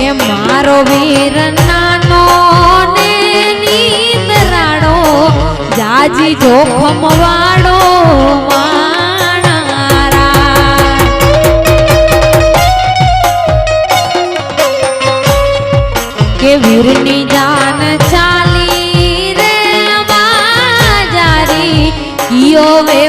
એ મારો વીર નાનો ને નીંદરાડો જાજી જોખમ વાળો માણારા કે વીરની જાન ચાલી રે બાજારી કિયો વે